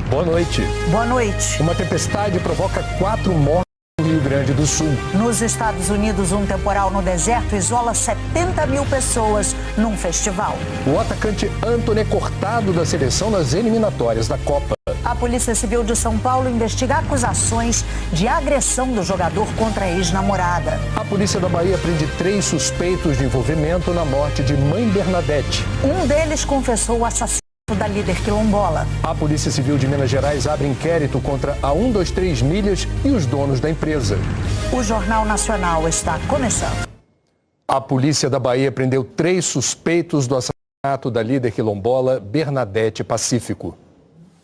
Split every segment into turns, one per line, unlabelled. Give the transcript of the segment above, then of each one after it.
Boa noite.
Boa noite.
Uma tempestade provoca 4 mortes no Rio Grande do Sul.
Nos Estados Unidos, um temporal no deserto isola 70 mil pessoas num festival.
O atacante Antony é cortado da seleção nas eliminatórias da Copa.
A Polícia Civil de São Paulo investiga acusações de agressão do jogador contra a ex-namorada.
A Polícia da Bahia prende 3 suspeitos de envolvimento na morte de Mãe Bernadette.
Um deles confessou o assassinato da líder quilombola.
A Polícia Civil de Minas Gerais abre inquérito contra a 123 Milhas e os donos da empresa.
O Jornal Nacional está começando.
A Polícia da Bahia prendeu 3 suspeitos do assassinato da líder quilombola Bernadette Pacífico.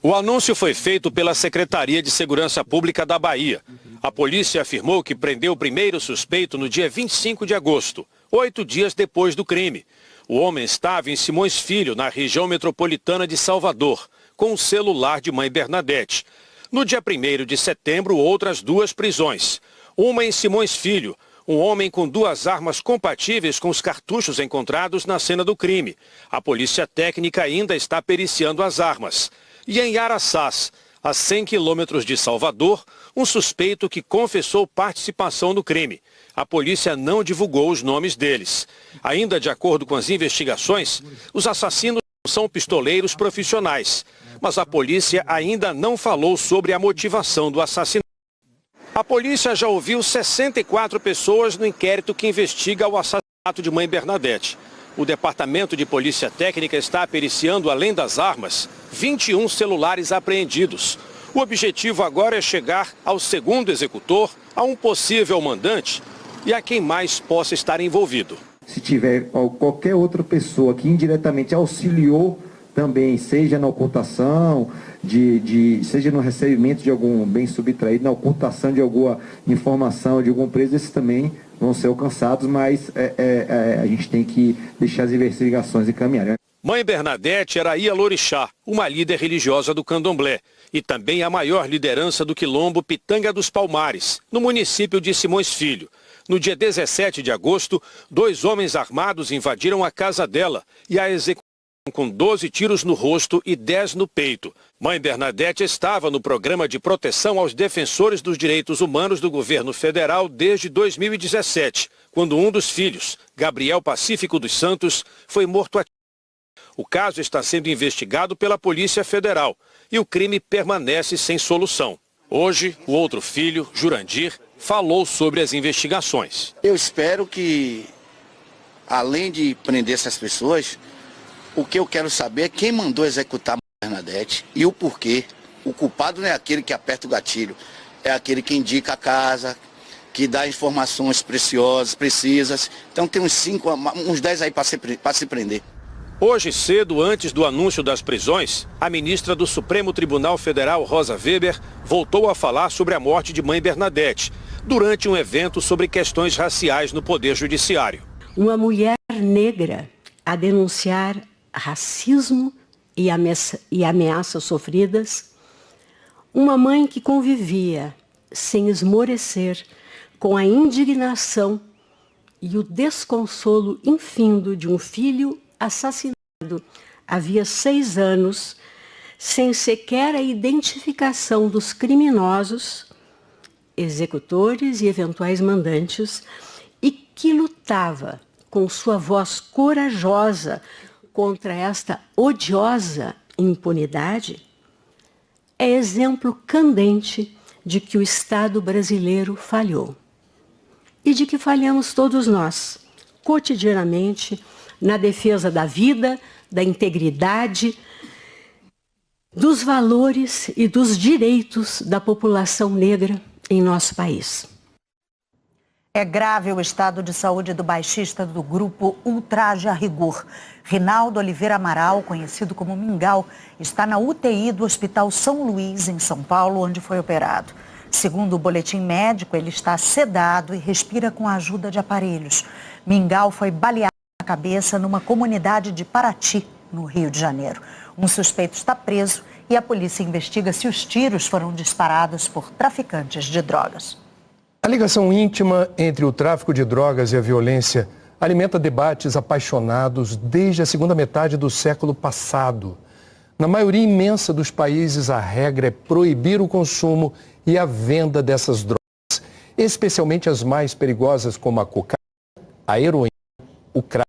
O anúncio foi feito pela Secretaria de Segurança Pública da Bahia. A polícia afirmou que prendeu o primeiro suspeito no dia 25 de agosto, 8 dias depois do crime. O homem estava em Simões Filho, na região metropolitana de Salvador, com o celular de Mãe Bernadette. No dia 1º de setembro, outras 2 prisões. Uma em Simões Filho, um homem com 2 armas compatíveis com os cartuchos encontrados na cena do crime. A polícia técnica ainda está periciando as armas. E em Araçás, a 100 quilômetros de Salvador, um suspeito que confessou participação no crime. A polícia não divulgou os nomes deles. Ainda de acordo com as investigações, os assassinos são pistoleiros profissionais, mas a polícia ainda não falou sobre a motivação do assassinato. A polícia já ouviu 64 pessoas no inquérito que investiga o assassinato de Mãe Bernadette. O Departamento de Polícia Técnica está periciando, além das armas, 21 celulares apreendidos. O objetivo agora é chegar ao segundo executor, a um possível mandante e a quem mais possa estar envolvido.
Se tiver qualquer outra pessoa que indiretamente auxiliou também, seja na ocultação, seja no recebimento de algum bem subtraído, na ocultação de alguma informação de algum preso, esses também vão ser alcançados, mas a gente tem que deixar as investigações encaminharem.
Mãe Bernadette era Ialorixá, uma líder religiosa do Candomblé, e também a maior liderança do quilombo Pitanga dos Palmares, no município de Simões Filho. No dia 17 de agosto, 2 homens armados invadiram a casa dela e a executaram com 12 tiros no rosto e 10 no peito. Mãe Bernadette estava no programa de proteção aos defensores dos direitos humanos do governo federal desde 2017, quando um dos filhos, Gabriel Pacífico dos Santos, foi morto a tiros. O caso está sendo investigado pela Polícia Federal e o crime permanece sem solução. Hoje, o outro filho, Jurandir, falou sobre as investigações.
Eu espero que, além de prender essas pessoas, o que eu quero saber é quem mandou executar a Bernadette e o porquê. O culpado não é aquele que aperta o gatilho, é aquele que indica a casa, que dá informações precisas. Então tem uns 10 aí para se prender.
Hoje cedo, antes do anúncio das prisões, a ministra do Supremo Tribunal Federal, Rosa Weber, voltou a falar sobre a morte de Mãe Bernadette, durante um evento sobre questões raciais no Poder Judiciário.
Uma mulher negra a denunciar racismo e ameaças sofridas, uma mãe que convivia sem esmorecer com a indignação e o desconsolo infindo de um filho assassinado havia 6 anos, sem sequer a identificação dos criminosos, executores e eventuais mandantes, e que lutava com sua voz corajosa contra esta odiosa impunidade, é exemplo candente de que o Estado brasileiro falhou. E de que falhamos todos nós, cotidianamente, na defesa da vida, da integridade, dos valores e dos direitos da população negra em nosso país.
É grave o estado de saúde do baixista do grupo Ultraje a Rigor. Rinaldo Oliveira Amaral, conhecido como Mingau, está na UTI do Hospital São Luís, em São Paulo, onde foi operado. Segundo o boletim médico, ele está sedado e respira com a ajuda de aparelhos. Mingau foi baleado na cabeça numa comunidade de Paraty, no Rio de Janeiro. Um suspeito está preso e a polícia investiga se os tiros foram disparados por traficantes de drogas.
A ligação íntima entre o tráfico de drogas e a violência alimenta debates apaixonados desde a segunda metade do século passado. Na maioria imensa dos países, a regra é proibir o consumo e a venda dessas drogas, especialmente as mais perigosas como a cocaína, a heroína, o crack.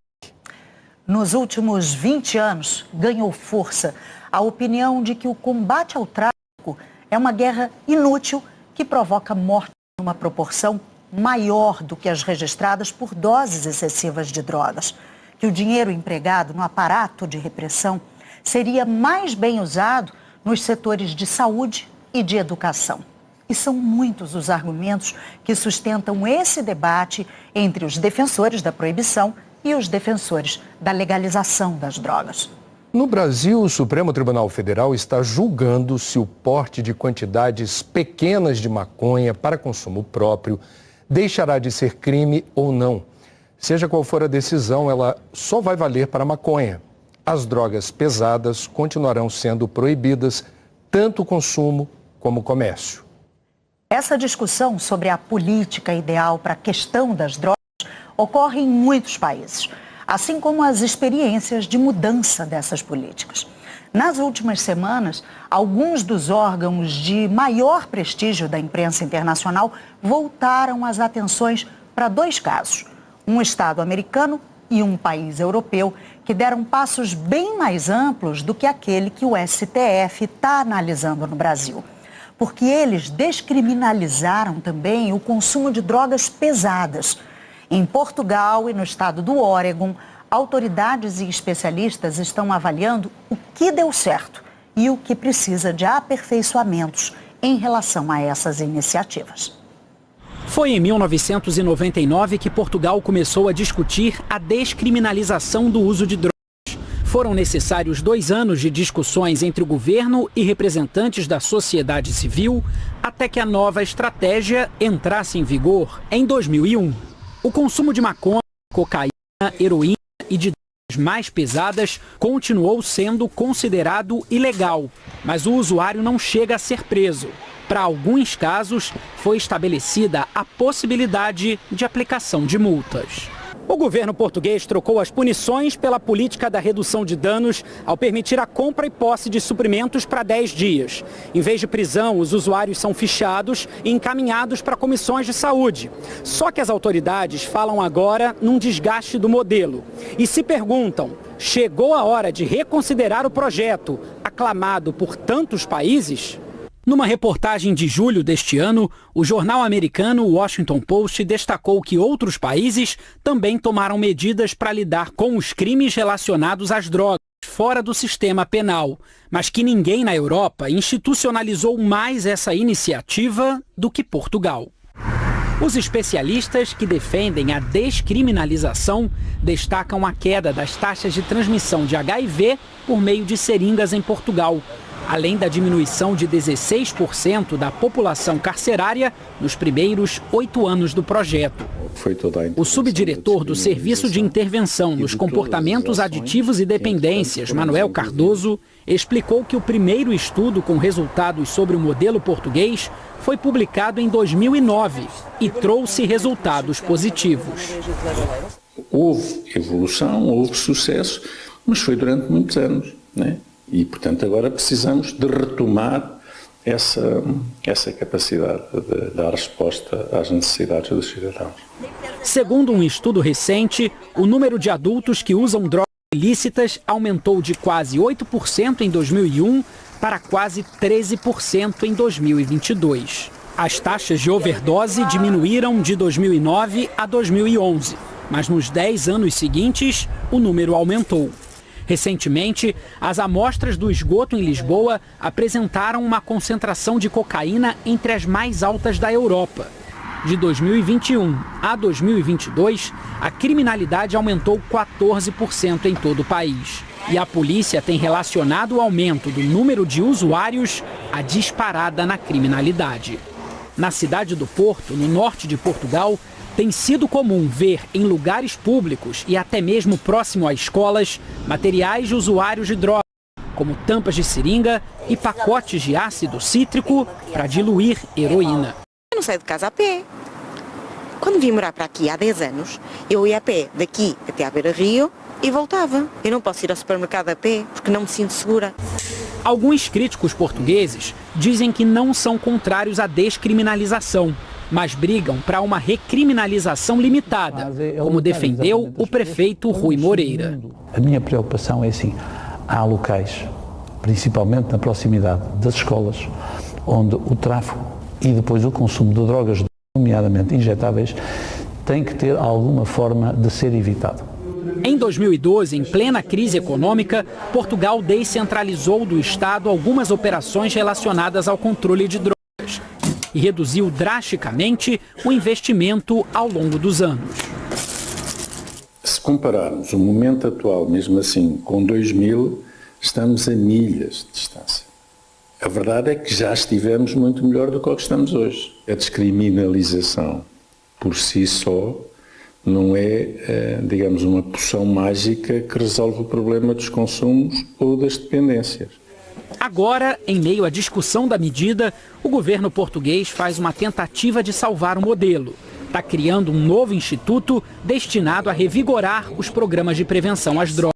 Nos últimos 20 anos, ganhou força a opinião de que o combate ao tráfico é uma guerra inútil que provoca morte numa proporção maior do que as registradas por doses excessivas de drogas. Que o dinheiro empregado no aparato de repressão seria mais bem usado nos setores de saúde e de educação. E são muitos os argumentos que sustentam esse debate entre os defensores da proibição e os defensores da legalização das drogas.
No Brasil, o Supremo Tribunal Federal está julgando se o porte de quantidades pequenas de maconha para consumo próprio deixará de ser crime ou não. Seja qual for a decisão, ela só vai valer para a maconha. As drogas pesadas continuarão sendo proibidas, tanto o consumo como o comércio.
Essa discussão sobre a política ideal para a questão das drogas ocorre em muitos países, assim como as experiências de mudança dessas políticas. Nas últimas semanas, alguns dos órgãos de maior prestígio da imprensa internacional voltaram as atenções para dois casos: um estado americano e um país europeu, que deram passos bem mais amplos do que aquele que o STF está analisando no Brasil. Porque eles descriminalizaram também o consumo de drogas pesadas. Em Portugal e no estado do Oregon, autoridades e especialistas estão avaliando o que deu certo e o que precisa de aperfeiçoamentos em relação a essas iniciativas.
Foi em 1999 que Portugal começou a discutir a descriminalização do uso de drogas. Foram necessários 2 anos de discussões entre o governo e representantes da sociedade civil até que a nova estratégia entrasse em vigor em 2001. O consumo de maconha, cocaína, heroína e de drogas mais pesadas continuou sendo considerado ilegal, mas o usuário não chega a ser preso. Para alguns casos, foi estabelecida a possibilidade de aplicação de multas. O governo português trocou as punições pela política da redução de danos ao permitir a compra e posse de suprimentos para 10 dias. Em vez de prisão, os usuários são fichados e encaminhados para comissões de saúde. Só que as autoridades falam agora num desgaste do modelo e se perguntam: chegou a hora de reconsiderar o projeto, aclamado por tantos países? Numa reportagem de julho deste ano, o jornal americano Washington Post destacou que outros países também tomaram medidas para lidar com os crimes relacionados às drogas fora do sistema penal, mas que ninguém na Europa institucionalizou mais essa iniciativa do que Portugal. Os especialistas que defendem a descriminalização destacam a queda das taxas de transmissão de HIV por meio de seringas em Portugal, além da diminuição de 16% da população carcerária nos primeiros 8 anos do projeto. O subdiretor do Serviço de Intervenção nos Comportamentos Aditivos e Dependências, Manuel Cardoso, explicou que o primeiro estudo com resultados sobre o modelo português foi publicado em 2009 e trouxe resultados positivos.
Houve evolução, houve sucesso, mas foi durante muitos anos, né? E, portanto, agora precisamos de retomar essa capacidade de dar resposta às necessidades dos cidadãos.
Segundo um estudo recente, o número de adultos que usam drogas ilícitas aumentou de quase 8% em 2001 para quase 13% em 2022. As taxas de overdose diminuíram de 2009 a 2011, mas nos 10 anos seguintes, o número aumentou. Recentemente, as amostras do esgoto em Lisboa apresentaram uma concentração de cocaína entre as mais altas da Europa. De 2021 a 2022, a criminalidade aumentou 14% em todo o país. E a polícia tem relacionado o aumento do número de usuários à disparada na criminalidade. Na cidade do Porto, no norte de Portugal, tem sido comum ver em lugares públicos e até mesmo próximo a escolas materiais de usuários de drogas, como tampas de seringa e pacotes de ácido cítrico para diluir heroína.
Eu não saio de casa a pé. Quando vim morar para aqui há 10 anos, eu ia a pé daqui até à Beira-Rio e voltava. Eu não posso ir ao supermercado a pé porque não me sinto segura.
Alguns críticos portugueses dizem que não são contrários à descriminalização, mas brigam para uma recriminalização limitada, como defendeu o prefeito Rui Moreira.
A minha preocupação é assim, há locais, principalmente na proximidade das escolas, onde o tráfico e depois o consumo de drogas, nomeadamente injetáveis, tem que ter alguma forma de ser evitado.
Em 2012, em plena crise econômica, Portugal descentralizou do Estado algumas operações relacionadas ao controle de drogas e reduziu drasticamente o investimento ao longo dos anos.
Se compararmos o momento atual, mesmo assim, com 2000, estamos a milhas de distância. A verdade é que já estivemos muito melhor do que o que estamos hoje. A descriminalização, por si só, não é, digamos, uma poção mágica que resolve o problema dos consumos ou das dependências.
Agora, em meio à discussão da medida, o governo português faz uma tentativa de salvar o modelo. Está criando um novo instituto destinado a revigorar os programas de prevenção às drogas.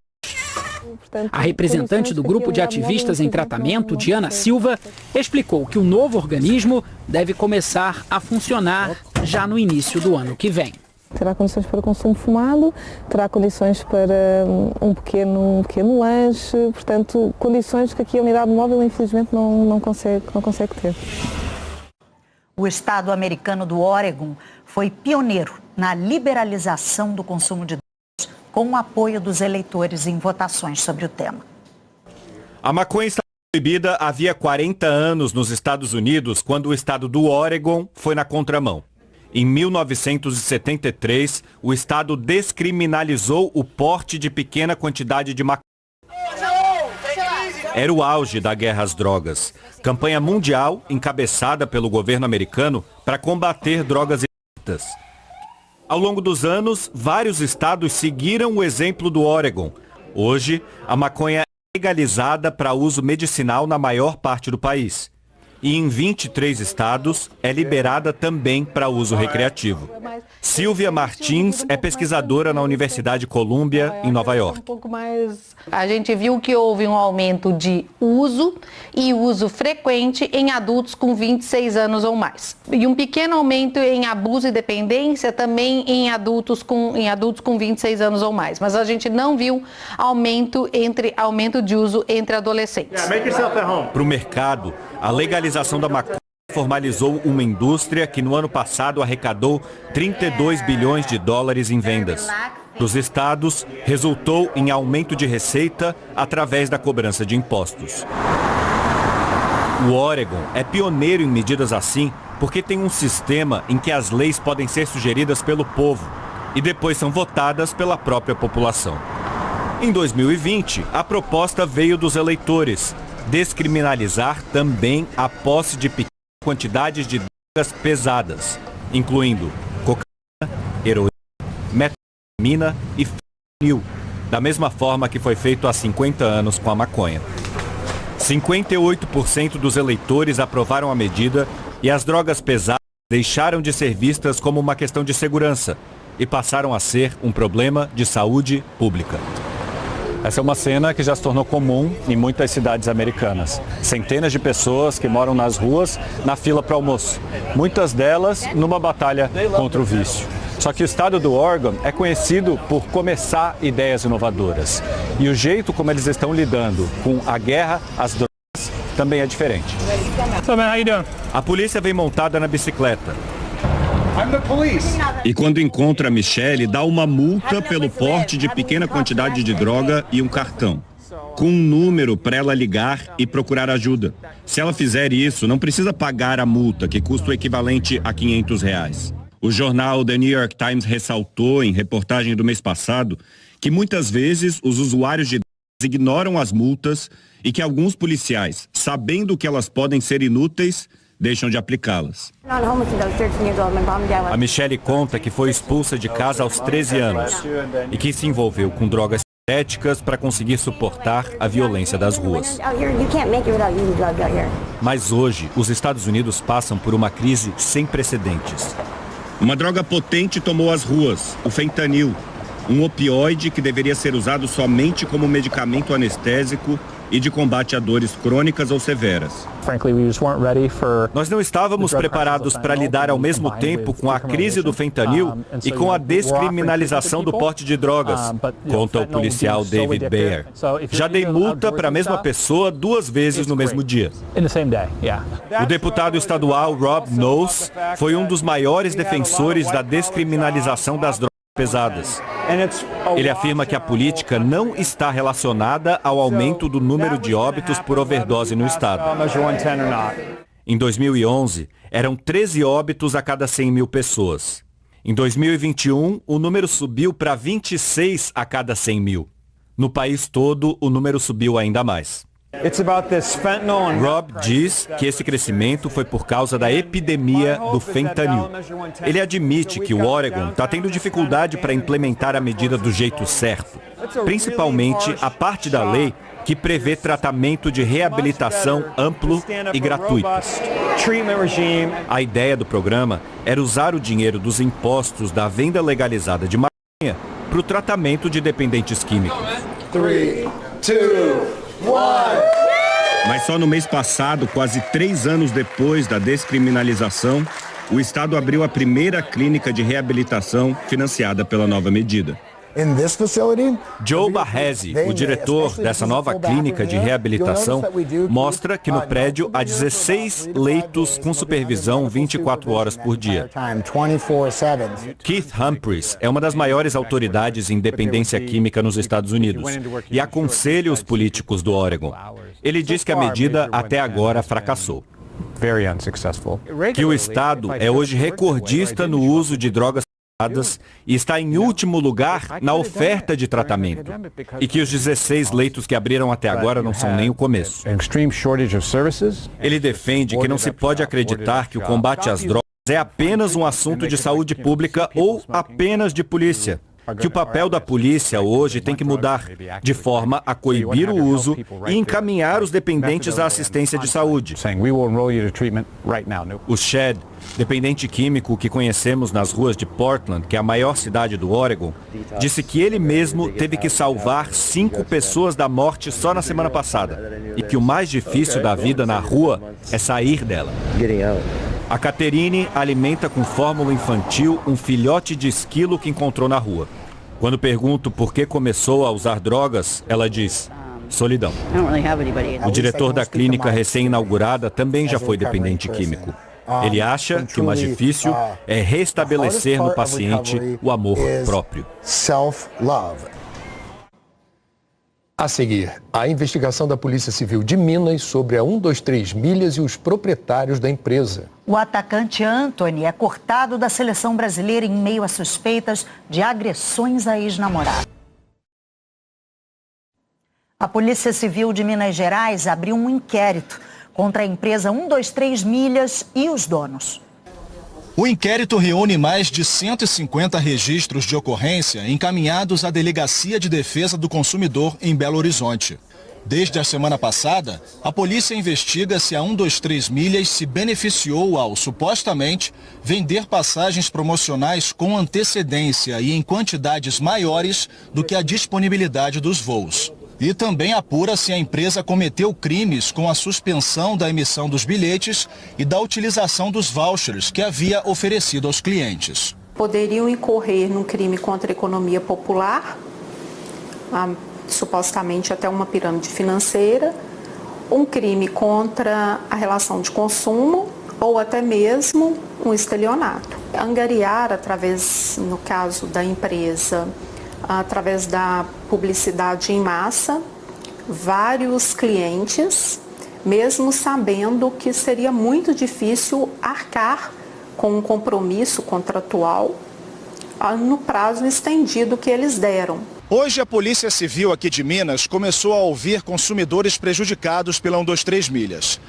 A representante do grupo de ativistas em tratamento, Diana Silva, explicou que o novo organismo deve começar a funcionar já no início do ano que vem.
Terá condições para consumo fumado, terá condições para um pequeno lanche, portanto, condições que aqui a unidade móvel, infelizmente, não consegue ter.
O estado americano do Oregon foi pioneiro na liberalização do consumo de drogas, com o apoio dos eleitores em votações sobre o tema.
A maconha está proibida havia 40 anos nos Estados Unidos, quando o estado do Oregon foi na contramão. Em 1973, o estado descriminalizou o porte de pequena quantidade de maconha. Era o auge da guerra às drogas. Campanha mundial encabeçada pelo governo americano para combater drogas ilícitas. Ao longo dos anos, vários estados seguiram o exemplo do Oregon. Hoje, a maconha é legalizada para uso medicinal na maior parte do país. E em 23 estados é liberada também para uso recreativo. Silvia Martins é pesquisadora na Universidade Columbia, em Nova York.
A gente viu que houve um aumento de uso e uso frequente em adultos com 26 anos ou mais. E um pequeno aumento em abuso e dependência também em adultos com 26 anos ou mais. Mas a gente não viu aumento de uso entre adolescentes.
Para o mercado, a legalização da maconha formalizou uma indústria que no ano passado arrecadou 32 bilhões de dólares em vendas. Dos estados, resultou em aumento de receita através da cobrança de impostos. O Oregon é pioneiro em medidas assim porque tem um sistema em que as leis podem ser sugeridas pelo povo e depois são votadas pela própria população. Em 2020, a proposta veio dos eleitores: descriminalizar também a posse de pequenas quantidades de drogas pesadas, incluindo cocaína, heroína, metanfetamina e fentanil, da mesma forma que foi feito há 50 anos com a maconha. 58% dos eleitores aprovaram a medida e as drogas pesadas deixaram de ser vistas como uma questão de segurança e passaram a ser um problema de saúde pública.
Essa é uma cena que já se tornou comum em muitas cidades americanas. Centenas de pessoas que moram nas ruas na fila para almoço. Muitas delas numa batalha contra o vício. Só que o estado do Oregon é conhecido por começar ideias inovadoras. E o jeito como eles estão lidando com a guerra às drogas também é diferente.
A polícia vem montada na bicicleta. E quando encontra a Michelle, dá uma multa pelo porte de pequena quantidade de droga e um cartão, com um número para ela ligar e procurar ajuda. Se ela fizer isso, não precisa pagar a multa, que custa o equivalente a R$500. O jornal The New York Times ressaltou, em reportagem do mês passado, que muitas vezes os usuários de drogas ignoram as multas e que alguns policiais, sabendo que elas podem ser inúteis, deixam de aplicá-las. A Michelle conta que foi expulsa de casa aos 13 anos e que se envolveu com drogas sintéticas para conseguir suportar a violência das ruas. Mas hoje, os Estados Unidos passam por uma crise sem precedentes. Uma droga potente tomou as ruas, o fentanil, um opioide que deveria ser usado somente como medicamento anestésico e de combate a dores crônicas ou severas. Nós não estávamos preparados para lidar ao mesmo tempo com a crise do fentanil e com a descriminalização do porte de drogas, conta o policial David Baer. Já dei multa para a mesma pessoa 2 vezes no mesmo dia. O deputado estadual Rob Knowles foi um dos maiores defensores da descriminalização das drogas pesadas. Ele afirma que a política não está relacionada ao aumento do número de óbitos por overdose no estado. Em 2011, eram 13 óbitos a cada 100 mil pessoas. Em 2021, o número subiu para 26 a cada 100 mil. No país todo, o número subiu ainda mais. Rob diz que esse crescimento foi por causa da epidemia do fentanil. Ele admite que o Oregon está tendo dificuldade para implementar a medida do jeito certo, principalmente a parte da lei que prevê tratamento de reabilitação amplo e gratuito. A ideia do programa era usar o dinheiro dos impostos da venda legalizada de maconha para o tratamento de dependentes químicos.
3, 2, 1...
Mas só no mês passado, quase 3 anos depois da descriminalização, o Estado abriu a primeira clínica de reabilitação financiada pela nova medida. Joe Barresi, o diretor dessa nova clínica de reabilitação, mostra que no prédio há 16 leitos com supervisão 24 horas por dia. Keith Humphreys é uma das maiores autoridades em dependência química nos Estados Unidos e aconselha os políticos do Oregon. Ele diz que a medida até agora fracassou. Que o Estado é hoje recordista no uso de drogas e está em último lugar na oferta de tratamento, e que os 16 leitos que abriram até agora não são nem o começo. Ele defende que não se pode acreditar que o combate às drogas é apenas um assunto de saúde pública ou apenas de polícia. Que o papel da polícia hoje tem que mudar, de forma a coibir o uso e encaminhar os dependentes à assistência de saúde. O Shed, dependente químico que conhecemos nas ruas de Portland, que é a maior cidade do Oregon, disse que ele mesmo teve que salvar 5 pessoas da morte só na semana passada e que o mais difícil da vida na rua é sair dela. A Caterine alimenta com fórmula infantil um filhote de esquilo que encontrou na rua. Quando pergunto por que começou a usar drogas, ela diz: solidão. O diretor da clínica recém-inaugurada também já foi dependente químico. Ele acha que o mais difícil é restabelecer no paciente o amor próprio.
A seguir, a investigação da Polícia Civil de Minas sobre a 123 Milhas e os proprietários da empresa.
O atacante Anthony é cortado da seleção brasileira em meio a suspeitas de agressões a ex-namorado. A Polícia Civil de Minas Gerais abriu um inquérito contra a empresa 123 Milhas e os donos.
O inquérito reúne mais de 150 registros de ocorrência encaminhados à Delegacia de Defesa do Consumidor em Belo Horizonte. Desde a semana passada, a polícia investiga se a 123 Milhas se beneficiou ao, supostamente, vender passagens promocionais com antecedência e em quantidades maiores do que a disponibilidade dos voos. E também apura se a empresa cometeu crimes com a suspensão da emissão dos bilhetes e da utilização dos vouchers que havia oferecido aos clientes.
Poderiam incorrer num crime contra a economia popular, supostamente até uma pirâmide financeira, um crime contra a relação de consumo ou até mesmo um estelionato. Angariar através, no caso da empresa, através da publicidade em massa, vários clientes, mesmo sabendo que seria muito difícil arcar com um compromisso contratual no prazo estendido que eles deram.
Hoje a Polícia Civil aqui de Minas começou a ouvir consumidores prejudicados pela 123 Milhas.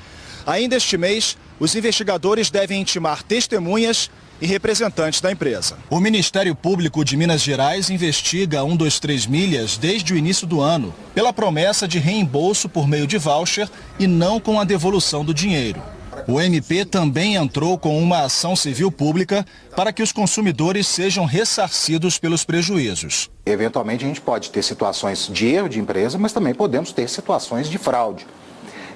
Ainda este mês, os investigadores devem intimar testemunhas e representantes da empresa. O Ministério Público de Minas Gerais investiga a 123 Milhas desde o início do ano, pela promessa de reembolso por meio de voucher e não com a devolução do dinheiro. O MP também entrou com uma ação civil pública para que os consumidores sejam ressarcidos pelos prejuízos.
Eventualmente a gente pode ter situações de erro de empresa, mas também podemos ter situações de fraude.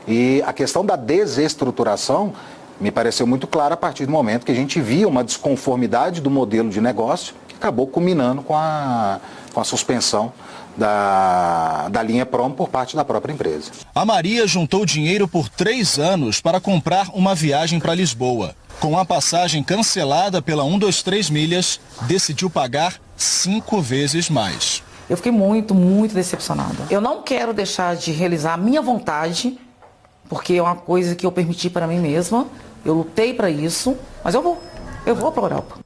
E a questão da desestruturação me pareceu muito clara a partir do momento que a gente via uma desconformidade do modelo de negócio que acabou culminando com a suspensão da linha Promo por parte da própria empresa.
A Maria juntou dinheiro por 3 anos para comprar uma viagem para Lisboa. Com a passagem cancelada pela 123 Milhas, decidiu pagar 5 vezes mais.
Eu fiquei muito, muito decepcionada. Eu não quero deixar de realizar a minha vontade, porque é uma coisa que eu permiti para mim mesma. Eu lutei para isso, mas eu vou para a Europa.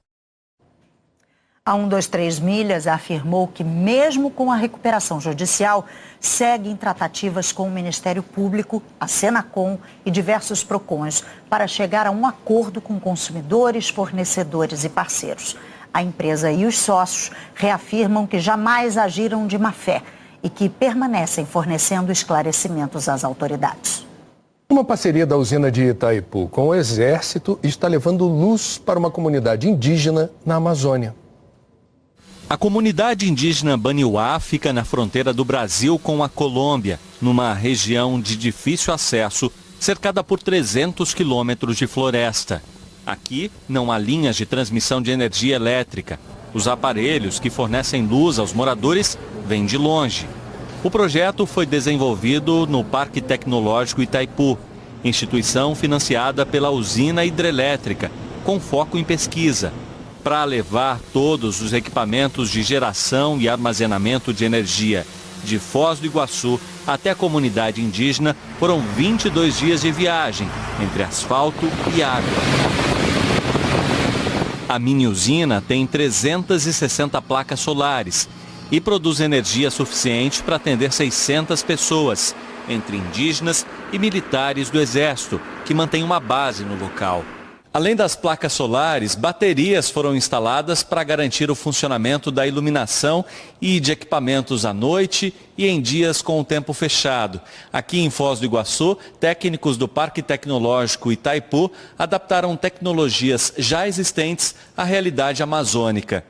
A 123 Milhas afirmou que, mesmo com a recuperação judicial, segue em tratativas com o Ministério Público, a Senacom e diversos PROCONs para chegar a um acordo com consumidores, fornecedores e parceiros. A empresa e os sócios reafirmam que jamais agiram de má fé e que permanecem fornecendo esclarecimentos às autoridades.
Uma parceria da usina de Itaipu com o Exército está levando luz para uma comunidade indígena na Amazônia.
A comunidade indígena Baniuá fica na fronteira do Brasil com a Colômbia, numa região de difícil acesso, cercada por 300 quilômetros de floresta. Aqui não há linhas de transmissão de energia elétrica. Os aparelhos que fornecem luz aos moradores vêm de longe. O projeto foi desenvolvido no Parque Tecnológico Itaipu, instituição financiada pela usina hidrelétrica, com foco em pesquisa. Para levar todos os equipamentos de geração e armazenamento de energia de Foz do Iguaçu até a comunidade indígena, foram 22 dias de viagem entre asfalto e água. A mini usina tem 360 placas solares e produz energia suficiente para atender 600 pessoas, entre indígenas e militares do Exército, que mantém uma base no local. Além das placas solares, baterias foram instaladas para garantir o funcionamento da iluminação e de equipamentos à noite e em dias com o tempo fechado. Aqui em Foz do Iguaçu, técnicos do Parque Tecnológico Itaipu adaptaram tecnologias já existentes à realidade amazônica.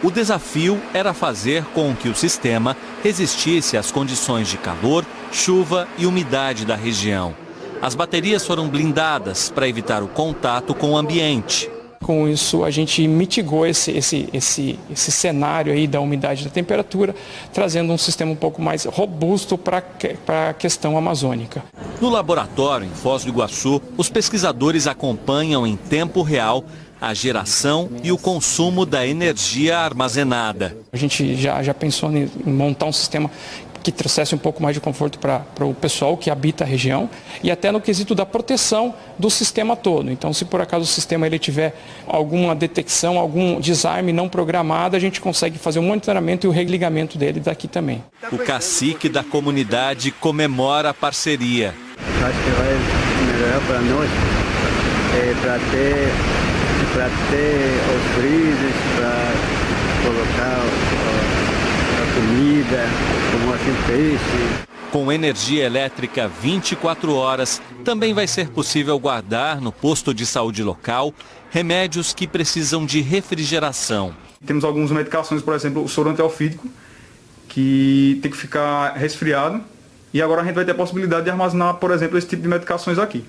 O desafio era fazer com que o sistema resistisse às condições de calor, chuva e umidade da região. As baterias foram blindadas para evitar o contato com o ambiente.
Com isso, a gente mitigou esse cenário aí da umidade e da temperatura, trazendo um sistema um pouco mais robusto para a questão amazônica.
No laboratório, em Foz do Iguaçu, os pesquisadores acompanham em tempo real a geração e o consumo da energia armazenada.
A gente já pensou em montar um sistema que trouxesse um pouco mais de conforto para o pessoal que habita a região e até no quesito da proteção do sistema todo. Então, se por acaso o sistema ele tiver alguma detecção, algum desarme não programado, a gente consegue fazer o monitoramento e o religamento dele daqui também.
O cacique da comunidade comemora a parceria.
Acho que vai melhorar para nós, para ter os freezers, para colocar a comida, como assim peixe.
Com energia elétrica 24 horas, também vai ser possível guardar no posto de saúde local remédios que precisam de refrigeração.
Temos algumas medicações, por exemplo, o soro antiofídico, que tem que ficar resfriado. E agora a gente vai ter a possibilidade de armazenar, por exemplo, esse tipo de medicações aqui.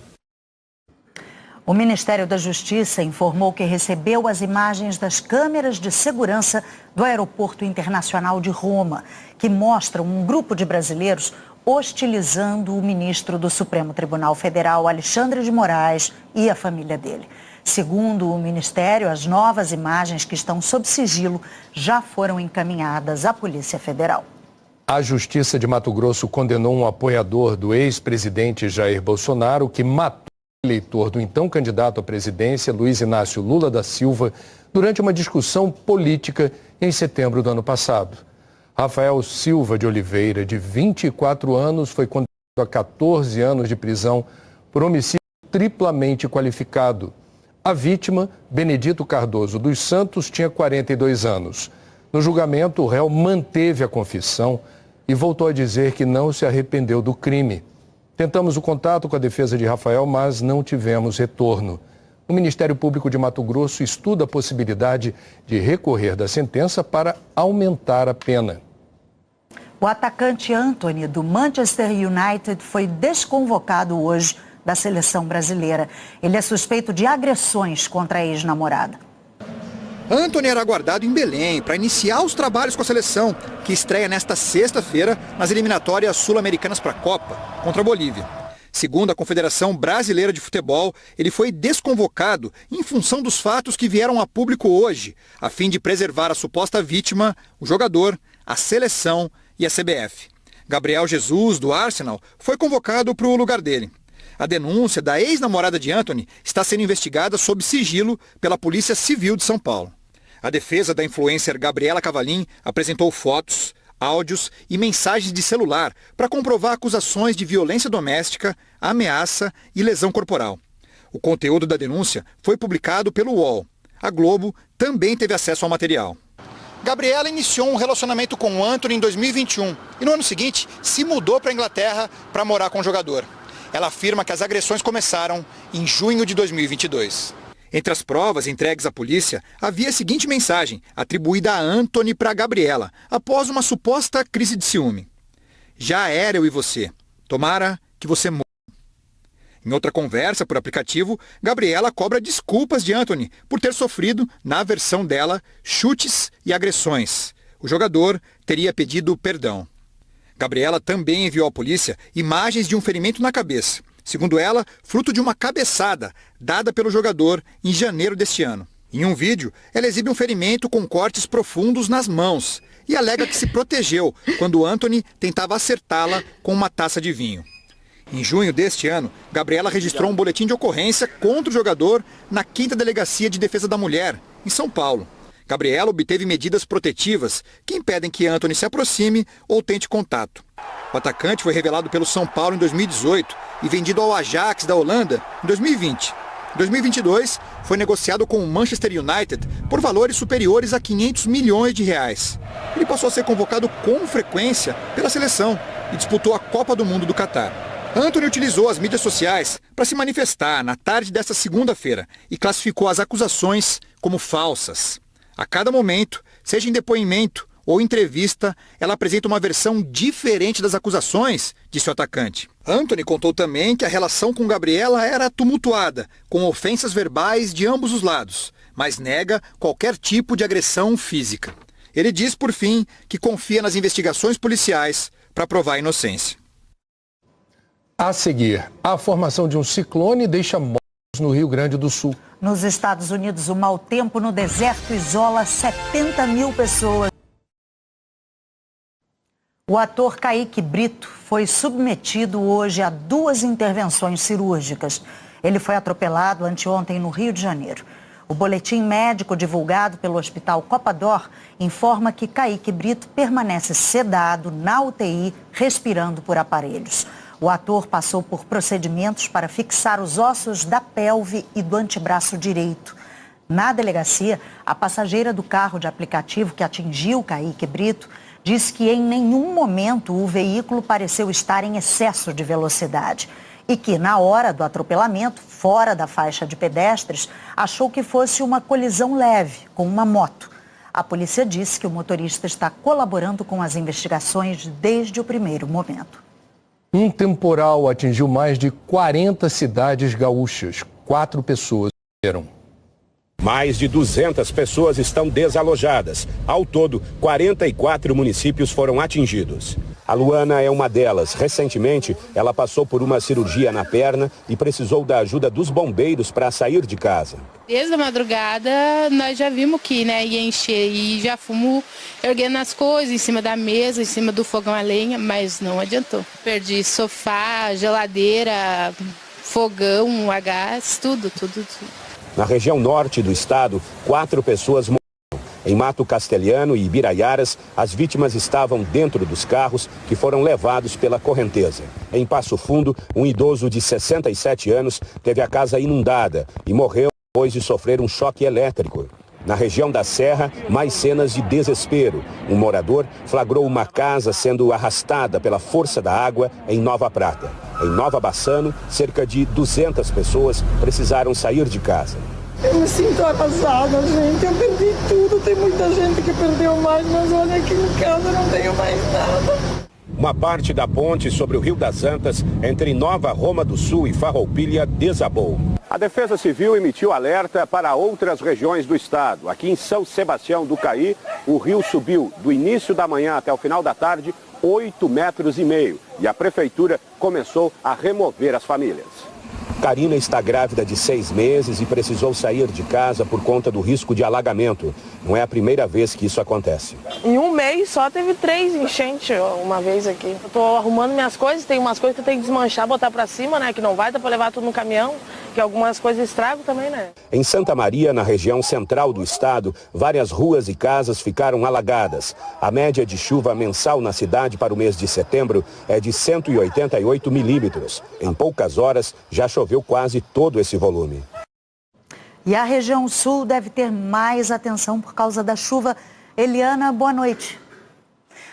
O Ministério da Justiça informou que recebeu as imagens das câmeras de segurança do Aeroporto Internacional de Roma, que mostram um grupo de brasileiros hostilizando o ministro do Supremo Tribunal Federal, Alexandre de Moraes, e a família dele. Segundo o Ministério, as novas imagens que estão sob sigilo já foram encaminhadas à Polícia Federal.
A Justiça de Mato Grosso condenou um apoiador do ex-presidente Jair Bolsonaro que matou o eleitor do então candidato à presidência, Luiz Inácio Lula da Silva, durante uma discussão política em setembro do ano passado. Rafael Silva de Oliveira, de 24 anos, foi condenado a 14 anos de prisão por homicídio triplamente qualificado. A vítima, Benedito Cardoso dos Santos, tinha 42 anos. No julgamento, o réu manteve a confissão e voltou a dizer que não se arrependeu do crime. Tentamos o contato com a defesa de Rafael, mas não tivemos retorno. O Ministério Público de Mato Grosso estuda a possibilidade de recorrer da sentença para aumentar a pena.
O atacante Antony, do Manchester United, foi desconvocado hoje da seleção brasileira. Ele é suspeito de agressões contra a ex-namorada.
Antony era aguardado em Belém para iniciar os trabalhos com a seleção, que estreia nesta sexta-feira nas eliminatórias sul-americanas para a Copa, contra a Bolívia. Segundo a Confederação Brasileira de Futebol, ele foi desconvocado em função dos fatos que vieram a público hoje, a fim de preservar a suposta vítima, o jogador, a seleção e a CBF. Gabriel Jesus, do Arsenal, foi convocado para o lugar dele. A denúncia da ex-namorada de Antony está sendo investigada sob sigilo pela Polícia Civil de São Paulo. A defesa da influencer Gabriela Cavalim apresentou fotos, áudios e mensagens de celular para comprovar acusações de violência doméstica, ameaça e lesão corporal. O conteúdo da denúncia foi publicado pelo UOL. A Globo também teve acesso ao material. Gabriela iniciou um relacionamento com o Antony em 2021 e no ano seguinte se mudou para a Inglaterra para morar com o jogador. Ela afirma que as agressões começaram em junho de 2022. Entre as provas entregues à polícia, havia a seguinte mensagem, atribuída a Antony para Gabriela, após uma suposta crise de ciúme. Já era eu e você. Tomara que você morra. Em outra conversa por aplicativo, Gabriela cobra desculpas de Antony por ter sofrido, na versão dela, chutes e agressões. O jogador teria pedido perdão. Gabriela também enviou à polícia imagens de um ferimento na cabeça. Segundo ela, fruto de uma cabeçada dada pelo jogador em janeiro deste ano. Em um vídeo, ela exibe um ferimento com cortes profundos nas mãos e alega que se protegeu quando Antony tentava acertá-la com uma taça de vinho. Em junho deste ano, Gabriela registrou um boletim de ocorrência contra o jogador na 5ª Delegacia de Defesa da Mulher, em São Paulo. Gabriela obteve medidas protetivas que impedem que Antony se aproxime ou tente contato. O atacante foi revelado pelo São Paulo em 2018 e vendido ao Ajax da Holanda em 2020. Em 2022, foi negociado com o Manchester United por valores superiores a 500 milhões de reais. Ele passou a ser convocado com frequência pela seleção e disputou a Copa do Mundo do Catar. Antony utilizou as mídias sociais para se manifestar na tarde desta segunda-feira e classificou as acusações como falsas. A cada momento, seja em depoimento ou entrevista, ela apresenta uma versão diferente das acusações, disse o atacante. Antony contou também que a relação com Gabriela era tumultuada, com ofensas verbais de ambos os lados, mas nega qualquer tipo de agressão física. Ele diz, por fim, que confia nas investigações policiais para provar a inocência.
A seguir, a formação de um ciclone deixa mortos no Rio Grande do Sul.
Nos Estados Unidos, o mau tempo no deserto isola 70 mil pessoas. O ator Kaique Brito foi submetido hoje a 2 intervenções cirúrgicas. Ele foi atropelado anteontem no Rio de Janeiro. O boletim médico divulgado pelo Hospital Copador informa que Kaique Brito permanece sedado na UTI, respirando por aparelhos. O ator passou por procedimentos para fixar os ossos da pelve e do antebraço direito. Na delegacia, a passageira do carro de aplicativo que atingiu Kaique Brito disse que em nenhum momento o veículo pareceu estar em excesso de velocidade e que, na hora do atropelamento, fora da faixa de pedestres, achou que fosse uma colisão leve com uma moto. A polícia disse que o motorista está colaborando com as investigações desde o primeiro momento.
Um temporal atingiu mais de 40 cidades gaúchas. 4 pessoas morreram.
Mais de 200 pessoas estão desalojadas. Ao todo, 44 municípios foram atingidos. A Luana é uma delas. Recentemente, ela passou por uma cirurgia na perna e precisou da ajuda dos bombeiros para sair de casa.
Desde a madrugada, nós já vimos que ia encher e já fomos erguendo as coisas em cima da mesa, em cima do fogão a lenha, mas não adiantou. Perdi sofá, geladeira, fogão, a gás, tudo.
Na região norte do estado, 4 pessoas morreram. Em Mato Castelhano e Ibiraiaras, as vítimas estavam dentro dos carros que foram levados pela correnteza. Em Passo Fundo, um idoso de 67 anos teve a casa inundada e morreu depois de sofrer um choque elétrico. Na região da Serra, mais cenas de desespero. Um morador flagrou uma casa sendo arrastada pela força da água em Nova Prata. Em Nova Bassano, cerca de 200 pessoas precisaram sair de casa.
Eu me sinto arrasada, gente. Eu perdi tudo. Tem muita gente que perdeu mais, mas olha, aqui em casa eu não tenho mais nada.
Uma parte da ponte sobre o Rio das Antas, entre Nova Roma do Sul e Farroupilha, desabou. A Defesa Civil emitiu alerta para outras regiões do estado. Aqui em São Sebastião do Caí, o rio subiu do início da manhã até o final da tarde 8,5 metros e a prefeitura começou a remover as famílias. Karina está grávida de 6 meses e precisou sair de casa por conta do risco de alagamento. Não é a primeira vez que isso acontece.
Em um mês só teve 3 enchentes uma vez aqui. Eu tô arrumando minhas coisas, tem umas coisas que eu tenho que desmanchar, botar pra cima, né? Que não vai, dá pra levar tudo no caminhão, que algumas coisas estragam também, né?
Em Santa Maria, na região central do estado, várias ruas e casas ficaram alagadas. A média de chuva mensal na cidade para o mês de setembro é de 188 milímetros. Em poucas horas, já choveu quase todo esse volume.
E a região sul deve ter mais atenção por causa da chuva. Eliana, boa noite.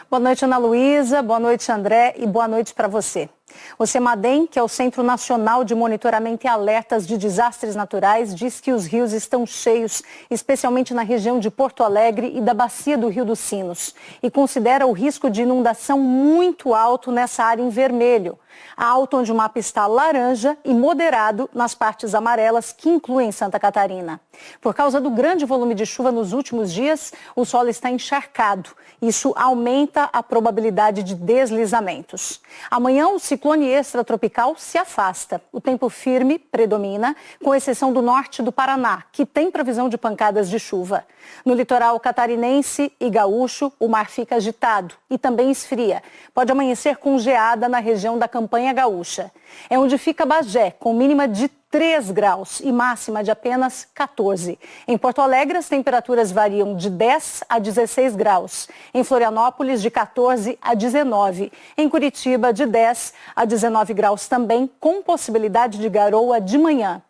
Boa noite, Ana Luísa. Boa noite, André. E boa noite para você. O CEMADEM, que é o Centro Nacional de Monitoramento e Alertas de Desastres Naturais, diz que os rios estão cheios, especialmente na região de Porto Alegre e da bacia do Rio dos Sinos, e considera o risco de inundação muito alto nessa área em vermelho. Alto onde o mapa está laranja e moderado nas partes amarelas, que incluem Santa Catarina. Por causa do grande volume de chuva nos últimos dias, o solo está encharcado. Isso aumenta a probabilidade de deslizamentos. Amanhã, o ciclone extratropical se afasta. O tempo firme predomina, com exceção do norte do Paraná, que tem previsão de pancadas de chuva. No litoral catarinense e gaúcho, o mar fica agitado e também esfria. Pode amanhecer com geada na região da Campanha Gaúcha. É onde fica Bagé, com mínima de 3 graus e máxima de apenas 14. Em Porto Alegre, as temperaturas variam de 10 a 16 graus. Em Florianópolis, de 14 a 19. Em Curitiba, de 10 a 19 graus também, com possibilidade de garoa de manhã.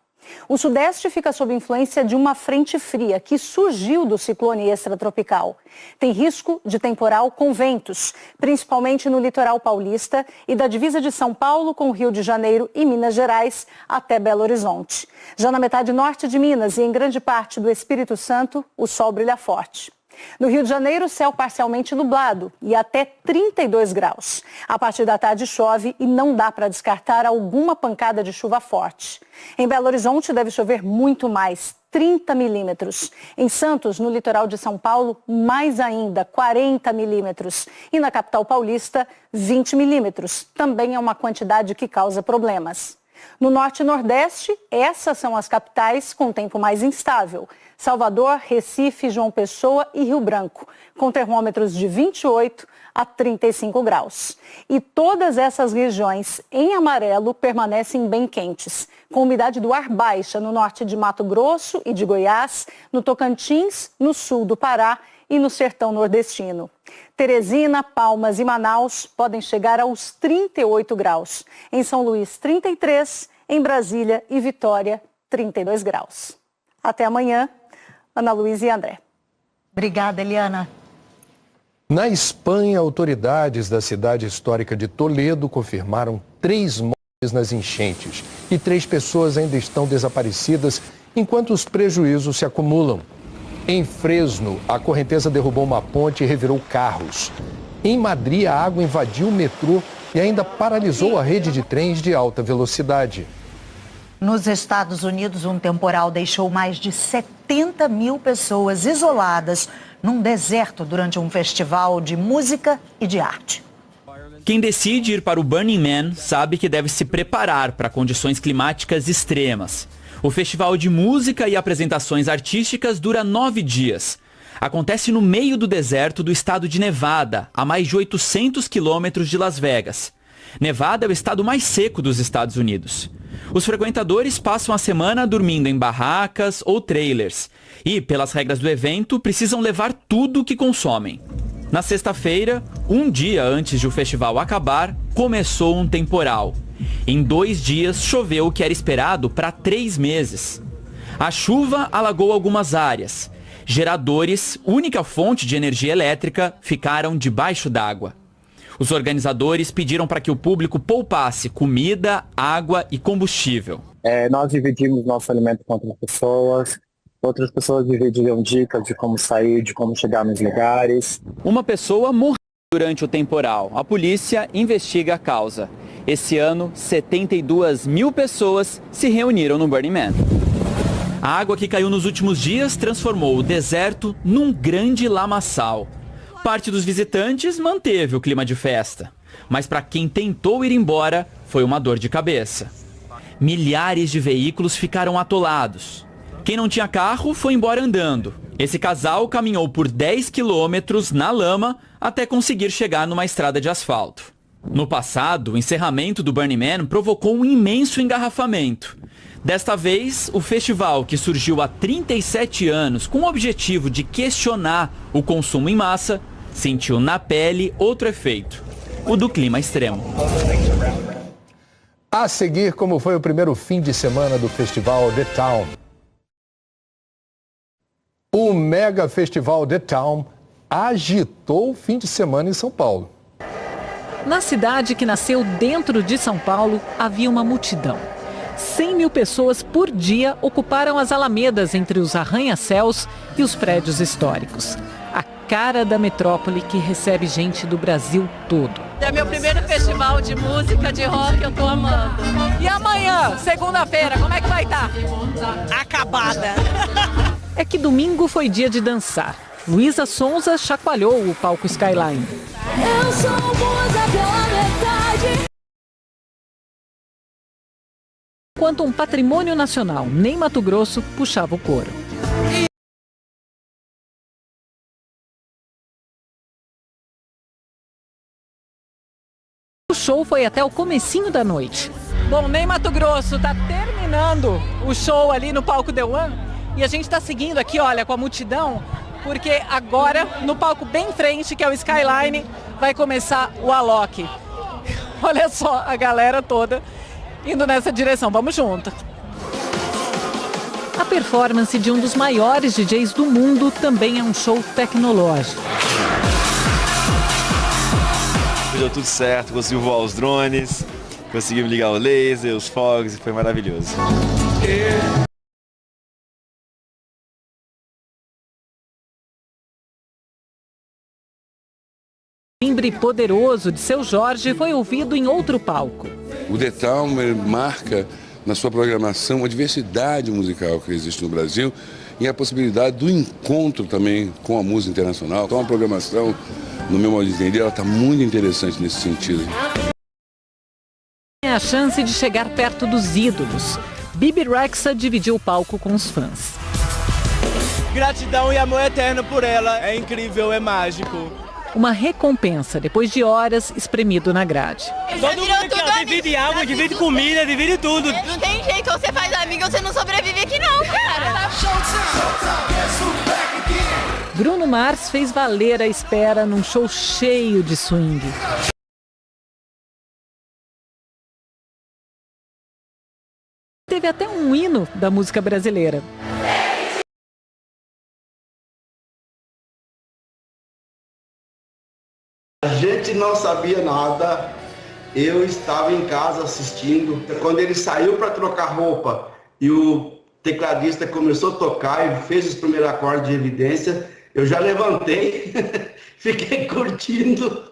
O Sudeste fica sob influência de uma frente fria que surgiu do ciclone extratropical. Tem risco de temporal com ventos, principalmente no litoral paulista e da divisa de São Paulo com Rio de Janeiro e Minas Gerais até Belo Horizonte. Já na metade norte de Minas e em grande parte do Espírito Santo, o sol brilha forte. No Rio de Janeiro, céu parcialmente nublado e até 32 graus. A partir da tarde chove e não dá para descartar alguma pancada de chuva forte. Em Belo Horizonte deve chover muito mais, 30 milímetros. Em Santos, no litoral de São Paulo, mais ainda, 40 milímetros. E na capital paulista, 20 milímetros. Também é uma quantidade que causa problemas. No norte e nordeste, essas são as capitais com tempo mais instável. Salvador, Recife, João Pessoa e Rio Branco, com termômetros de 28 a 35 graus. E todas essas regiões em amarelo permanecem bem quentes, com umidade do ar baixa no norte de Mato Grosso e de Goiás, no Tocantins, no sul do Pará e no sertão nordestino. Teresina, Palmas e Manaus podem chegar aos 38 graus. Em São Luís, 33, em Brasília e Vitória, 32 graus. Até amanhã. Ana Luísa e André.
Obrigada, Eliana.
Na Espanha, autoridades da cidade histórica de Toledo confirmaram 3 mortes nas enchentes e 3 pessoas ainda estão desaparecidas enquanto os prejuízos se acumulam. Em Fresno, a correnteza derrubou uma ponte e revirou carros. Em Madrid, a água invadiu o metrô e ainda paralisou a rede de trens de alta velocidade.
Nos Estados Unidos, um temporal deixou mais de 70 mil pessoas isoladas num deserto durante um festival de música e de arte.
Quem decide ir para o Burning Man sabe que deve se preparar para condições climáticas extremas. O festival de música e apresentações artísticas dura 9 dias. Acontece no meio do deserto do estado de Nevada, a mais de 800 quilômetros de Las Vegas. Nevada é o estado mais seco dos Estados Unidos. Os frequentadores passam a semana dormindo em barracas ou trailers e, pelas regras do evento, precisam levar tudo o que consomem. Na sexta-feira, um dia antes de o festival acabar, começou um temporal. Em 2 dias, choveu o que era esperado para 3 meses. A chuva alagou algumas áreas. Geradores, única fonte de energia elétrica, ficaram debaixo d'água. Os organizadores pediram para que o público poupasse comida, água e combustível.
Nós dividimos nosso alimento com outras pessoas dividiram dicas de como sair, de como chegar nos lugares.
Uma pessoa morreu durante o temporal. A polícia investiga a causa. Esse ano, 72 mil pessoas se reuniram no Burning Man. A água que caiu nos últimos dias transformou o deserto num grande lamaçal. Parte dos visitantes manteve o clima de festa, mas para quem tentou ir embora, foi uma dor de cabeça. Milhares de veículos ficaram atolados. Quem não tinha carro foi embora andando. Esse casal caminhou por 10 quilômetros na lama até conseguir chegar numa estrada de asfalto. No passado, o encerramento do Burning Man provocou um imenso engarrafamento. Desta vez, o festival, que surgiu há 37 anos com o objetivo de questionar o consumo em massa, sentiu na pele outro efeito, o do clima extremo.
A seguir, como foi o primeiro fim de semana do festival The Town. O mega festival The Town agitou o fim de semana em São Paulo.
Na cidade que nasceu dentro de São Paulo, havia uma multidão. 100 mil pessoas por dia ocuparam as alamedas entre os arranha-céus e os prédios históricos. A cara da metrópole que recebe gente do Brasil todo.
É meu primeiro festival de música, de rock, eu tô amando.
E amanhã, segunda-feira, como é que vai estar?
Acabada.
É que domingo foi dia de dançar. Luísa Sonza chacoalhou o palco Skyline.
Eu sou musa pela metade.
Enquanto um patrimônio nacional, nem Mato Grosso, puxava o coro. O show foi até o comecinho da noite. Bom, nem Mato Grosso está terminando o show ali no palco The One. E a gente está seguindo aqui, olha, com a multidão, porque agora, no palco bem em frente, que é o Skyline, vai começar o Alok. Olha só a galera toda indo nessa direção. Vamos junto. A performance de um dos maiores DJs do mundo também é um show tecnológico.
Deu tudo certo, consegui voar os drones, consegui ligar o laser, os fogos, e foi maravilhoso.
O timbre poderoso de Seu Jorge foi ouvido em outro palco.
O The Town marca na sua programação a diversidade musical que existe no Brasil e a possibilidade do encontro também com a música internacional. Então a programação, no meu modo de entender, ela está muito interessante nesse sentido.
Tem a chance de chegar perto dos ídolos. Bibi Rexha dividiu o palco com os fãs.
Gratidão e amor eterno por ela. É incrível, é mágico.
Uma recompensa depois de horas espremido na grade.
Todo mundo aqui, divide água, divide comida, divide tudo.
Não tem jeito, você faz amigo, você não sobrevive aqui não, cara.
Bruno Mars fez valer a espera num show cheio de swing. Teve até um hino da música brasileira.
A gente não sabia nada, eu estava em casa assistindo. Quando ele saiu para trocar roupa e o tecladista começou a tocar e fez os primeiros acordes de Evidência, eu já levantei, fiquei curtindo.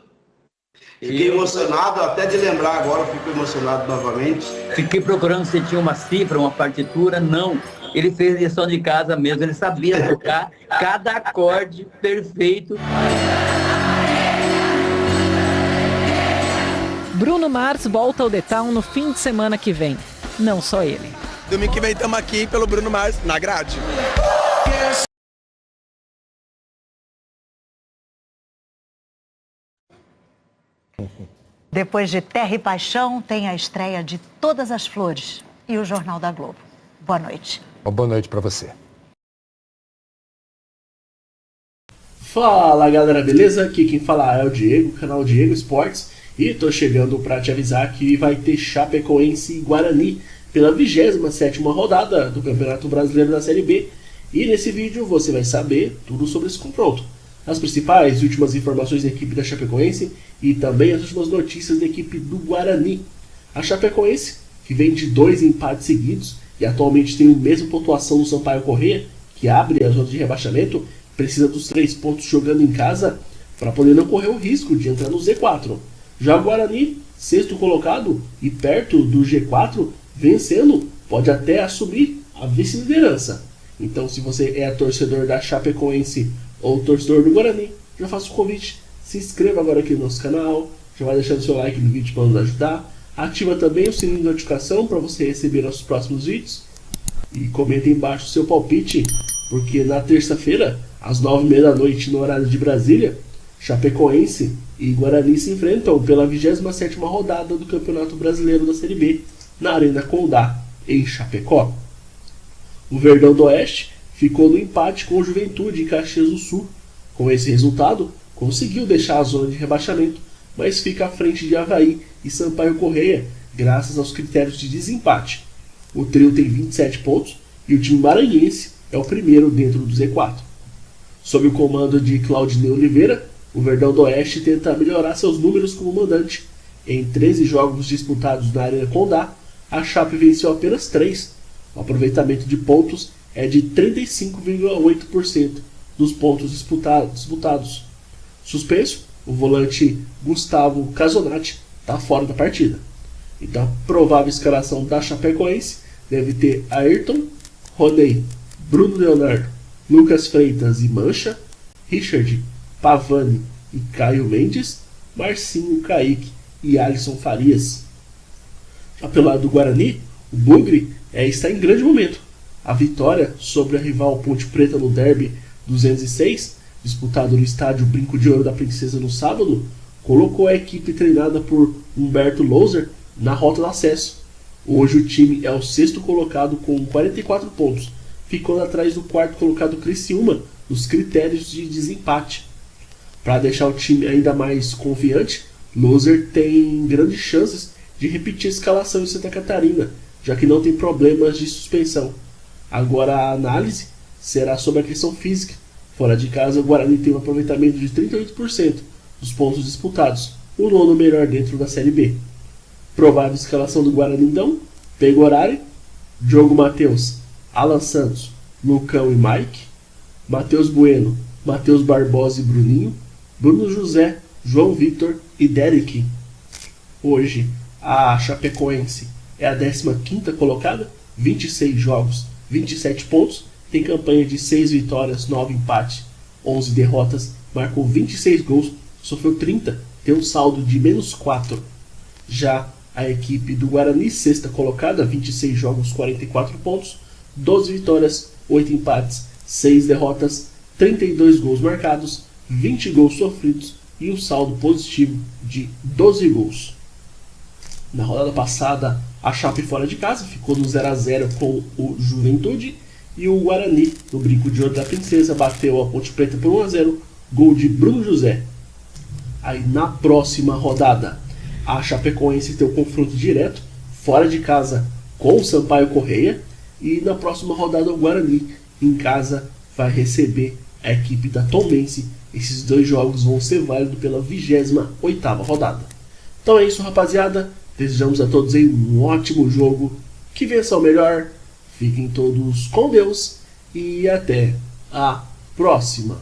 Fiquei emocionado, até de lembrar agora, eu fico emocionado novamente.
Fiquei procurando se tinha uma cifra, uma partitura, não. Ele fez lição de casa mesmo, ele sabia tocar cada acorde perfeito.
Bruno Mars volta ao The Town no fim de semana que vem. Não só ele.
Domingo que vem estamos aqui pelo Bruno Mars, na grade.
Depois de Terra e Paixão, tem a estreia de Todas as Flores e o Jornal da Globo. Boa noite.
Uma boa noite para você.
Fala galera, beleza? Aqui quem fala é o Diego, canal Diego Esportes. E tô chegando para te avisar que vai ter Chapecoense e Guarani pela 27ª rodada do Campeonato Brasileiro da Série B. E nesse vídeo você vai saber tudo sobre esse confronto. As principais e últimas informações da equipe da Chapecoense e também as últimas notícias da equipe do Guarani. A Chapecoense, que vem de 2 empates seguidos e atualmente tem a mesma pontuação do Sampaio Corrêa, que abre a zona de rebaixamento, precisa dos 3 pontos jogando em casa para poder não correr o risco de entrar no Z4. Já o Guarani, sexto colocado e perto do G4, vencendo, pode até assumir a vice-liderança. Então, se você é torcedor da Chapecoense ou torcedor do Guarani, já faço o convite, se inscreva agora aqui no nosso canal, já vai deixando seu like no vídeo para nos ajudar, ativa também o sininho de notificação para você receber nossos próximos vídeos e comenta aí embaixo o seu palpite, porque na terça-feira, às 9h30 da noite no horário de Brasília, Chapecoense e Guarani se enfrentam pela 27ª rodada do Campeonato Brasileiro da Série B na Arena Condá, em Chapecó. O Verdão do Oeste ficou no empate com o Juventude em Caxias do Sul. Com esse resultado, conseguiu deixar a zona de rebaixamento, mas fica à frente de Avaí e Sampaio Corrêa, graças aos critérios de desempate. O trio tem 27 pontos e o time maranhense é o primeiro dentro do Z4. Sob o comando de Claudinei Oliveira, o Verdão do Oeste tenta melhorar seus números como mandante. Em 13 jogos disputados na Arena Condá, a Chape venceu apenas 3. O aproveitamento de pontos é de 35,8% dos pontos disputados. Suspenso, o volante Gustavo Casonati está fora da partida. Então, a provável escalação da Chapecoense deve ter Ayrton, Roney, Bruno Leonardo, Lucas Freitas e Mancha, Richard, Pavani e Caio Mendes, Marcinho, Kaique e Alisson Farias. Já pelo lado do Guarani, o Bugre está em grande momento. A vitória sobre a rival Ponte Preta no Derby 206, disputado no estádio Brinco de Ouro da Princesa no sábado, colocou a equipe treinada por Humberto Louser na rota do acesso. Hoje o time é o 6º colocado com 44 pontos, ficando atrás do 4º colocado Criciúma nos critérios de desempate. Para deixar o time ainda mais confiante, Louser tem grandes chances de repetir a escalação em Santa Catarina, já que não tem problemas de suspensão. Agora a análise será sobre a questão física. Fora de casa, o Guarani tem um aproveitamento de 38% dos pontos disputados, o 9º melhor dentro da Série B. Provável escalação do Guarani então: Pegorari, Diogo Matheus, Alan Santos, Lucão e Mike, Matheus Bueno, Matheus Barbosa e Bruninho, Bruno José, João Vitor e Derek. Hoje, a Chapecoense é a 15ª colocada, 26 jogos, 27 pontos, tem campanha de 6 vitórias, 9 empates, 11 derrotas, marcou 26 gols, sofreu 30, tem um saldo de -4. Já a equipe do Guarani, 6ª colocada, 26 jogos, 44 pontos, 12 vitórias, 8 empates, 6 derrotas, 32 gols marcados, 20 gols sofridos e um saldo positivo de 12 gols. Na rodada passada, a Chape fora de casa ficou no 0-0 com o Juventude e o Guarani, no Brinco de Ouro da Princesa, bateu a Ponte Preta por 1-0, gol de Bruno José. Aí na próxima rodada, a Chapecoense tem o confronto direto, fora de casa, com o Sampaio Corrêa, e na próxima rodada o Guarani, em casa, vai receber a equipe da Tombense. Esses 2 jogos vão ser válidos pela 28ª rodada. Então é isso, rapaziada. Desejamos a todos aí um ótimo jogo, que vença o melhor, fiquem todos com Deus e até a próxima.